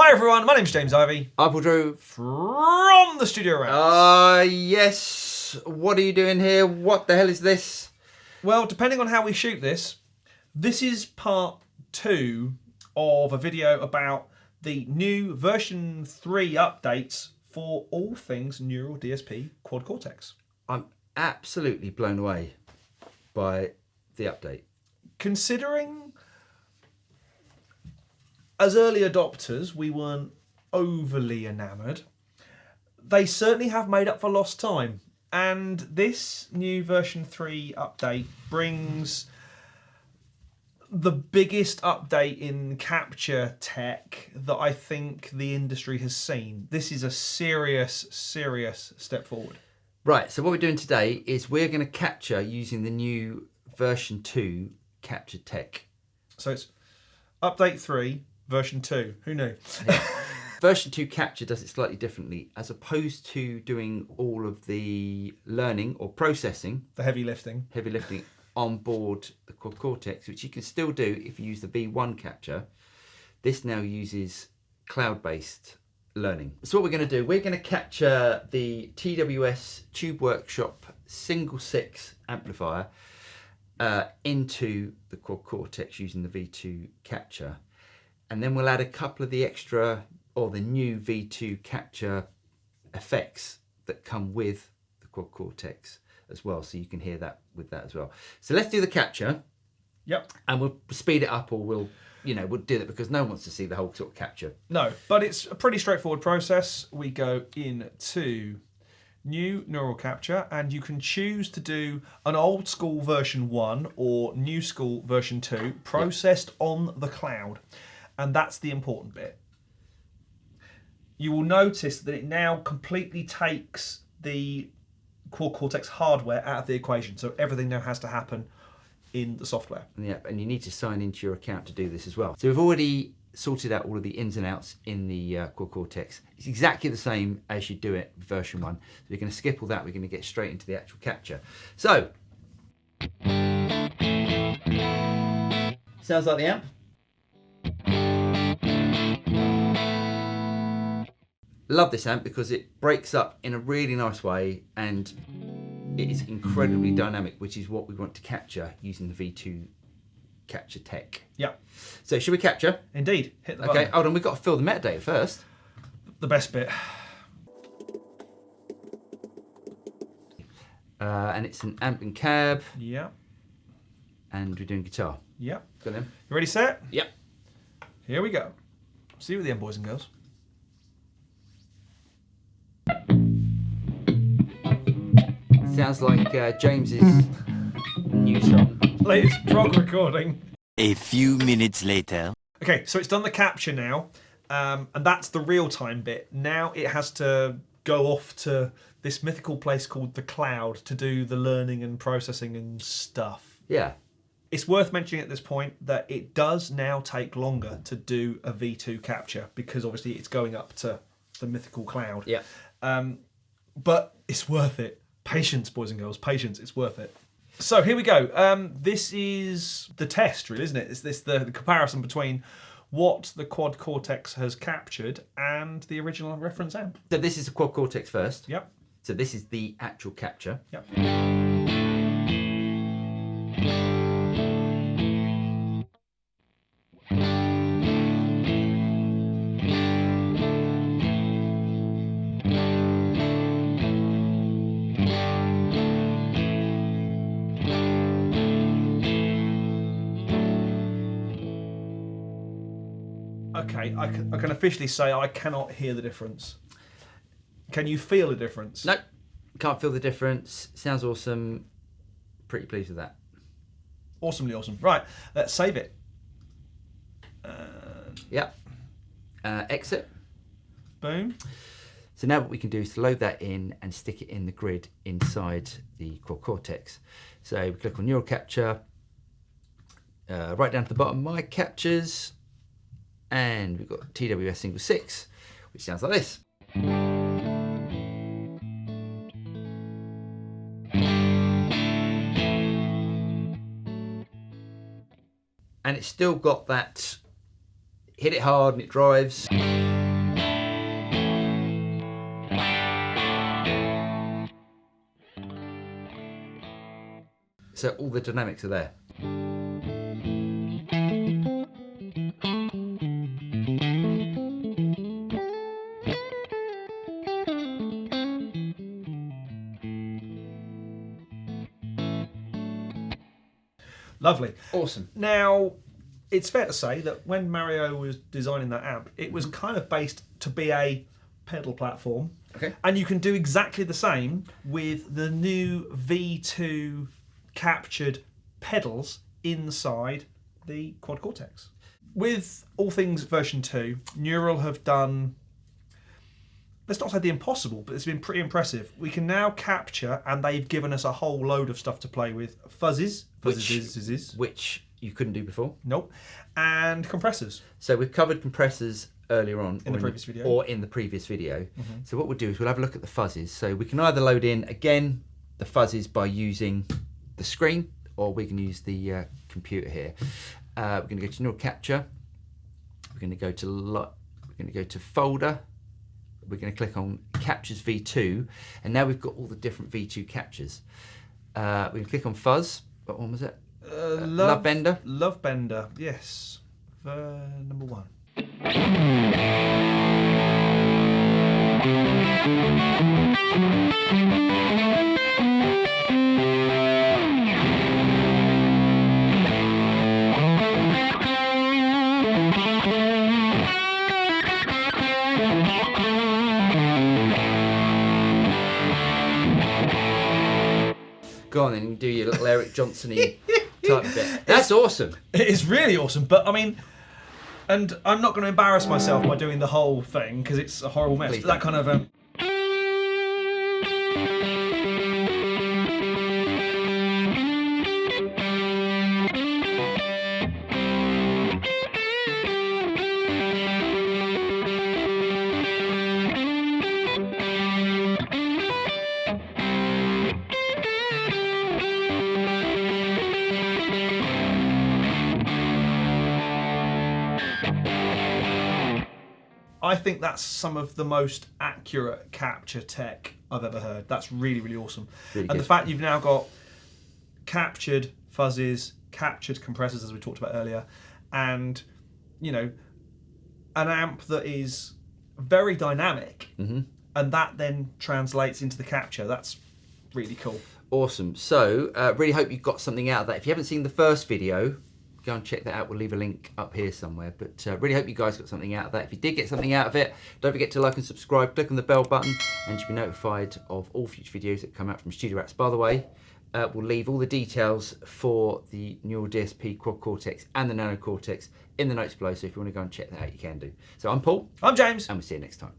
Hi everyone, my name's James Ivey. I'm Drew. From the Studio Rats. Yes. What are you doing here? What the hell is this? Well, depending on how we shoot this is part 2 of a video about the new version 3 updates for all things Neural DSP Quad Cortex. I'm absolutely blown away by the update. Considering as early adopters we weren't overly enamoured, they certainly have made up for lost time. And this new version 3 update brings the biggest update in capture tech that I think the industry has seen. This is a serious step forward. Right, so what we're doing today is we're going to capture using the new version 2 capture tech. So it's update 3, version 2. Who knew? Yeah. Version 2 capture does it slightly differently. As opposed to doing all of the learning or processing, The heavy lifting on board the Quad Cortex, which you can still do if you use the V1 capture, this now uses cloud-based learning. So what we're going to do, we're going to capture the TWS Tube Workshop Single Six amplifier into the Quad Cortex using the V2 capture, and then we'll add a couple of the extra or the new V2 capture effects that come with the Quad Cortex as well, so you can hear that with that as well. So let's do the capture. Yep. And we'll speed it up, or we'll do that because no one wants to see the whole sort of capture. No, but it's a pretty straightforward process. We go into new neural capture, and you can choose to do an old school version 1 or new school version 2 processed on the cloud. And that's the important bit. You will notice that it now completely takes the Quad Cortex hardware out of the equation. So everything now has to happen in the software. Yeah, and you need to sign into your account to do this as well. So we've already sorted out all of the ins and outs in the Quad Cortex. It's exactly the same as you do it with version 1. So we're going to skip all that. We're going to get straight into the actual capture. So, sounds like the amp. Love this amp because it breaks up in a really nice way and it is incredibly dynamic, which is what we want to capture using the V2 capture tech. Yeah. So should we capture? Indeed. Hit the button. Okay, hold on, we've got to fill the metadata first. The best bit. And it's an amp and cab. Yeah. And we're doing guitar. Yeah. Got them? You ready, set? Yep. Here we go. See you at the end, boys and girls. Sounds like James's new song. Latest prog recording. A few minutes later. Okay, so it's done the capture now, and that's the real-time bit. Now it has to go off to this mythical place called the cloud to do the learning and processing and stuff. Yeah. It's worth mentioning at this point that it does now take longer to do a V2 capture because obviously it's going up to the mythical cloud. Yeah. But it's worth it. Patience, boys and girls, patience, it's worth it. So here we go. This is the test, really, isn't it? It's the comparison between what the Quad Cortex has captured and the original reference amp. So this is the Quad Cortex first. Yep. So this is the actual capture. Yep. Okay, I can officially say I cannot hear the difference. Can you feel a difference? Nope, can't feel the difference. Sounds awesome. Pretty pleased with that. Awesomely awesome. Right, let's save it. Yep. Exit. Boom. So now what we can do is load that in and stick it in the grid inside the Quad Cortex. So we click on Neural Capture, right down to the bottom, My Captures, and we've got TWS Single Six, which sounds like this. And it's still got that hit it hard and it drives. So all the dynamics are there. Lovely. Awesome. Now, it's fair to say that when Mario was designing that amp, it was kind of based to be a pedal platform. Okay. And you can do exactly the same with the new V2 captured pedals inside the Quad Cortex. With all things version 2, Neural have done, let's not say the impossible, but it's been pretty impressive. We can now capture, and they've given us a whole load of stuff to play with. Fuzzes. Which you couldn't do before. Nope. And compressors. So we've covered compressors earlier on. In the previous video. Or in the previous video. So what we'll do is we'll have a look at the fuzzes. So we can either load in, again, the fuzzes by using the screen, or we can use the computer here. We're going to go to Neural Capture. We're going to go to Folder. We're going to click on Captures V2, and now we've got all the different V2 captures. We can click on Fuzz. What one was it? Love Bender. Love Bender, yes. Number 1. Go on then, and do your little Eric Johnson-y type bit. That's awesome. It is really awesome, but I mean, and I'm not going to embarrass myself by doing the whole thing because it's a horrible mess. Please But that kind of I think that's some of the most accurate capture tech I've ever heard. That's really, really awesome. Really and good. the fact you've now got captured fuzzes, captured compressors, as we talked about earlier, and, you know, an amp that is very dynamic, and that then translates into the capture. That's really cool. Awesome. So, really hope you got something out of that. If you haven't seen the first video, go and check that out. We'll leave a link up here somewhere. But really hope you guys got something out of that. If you did get something out of it, don't forget to like and subscribe. Click on the bell button and you'll be notified of all future videos that come out from Studio Rats. By the way, we'll leave all the details for the Neural DSP, Quad Cortex and the Nano Cortex in the notes below. So if you want to go and check that out, you can do. So I'm Paul. I'm James. And we'll see you next time.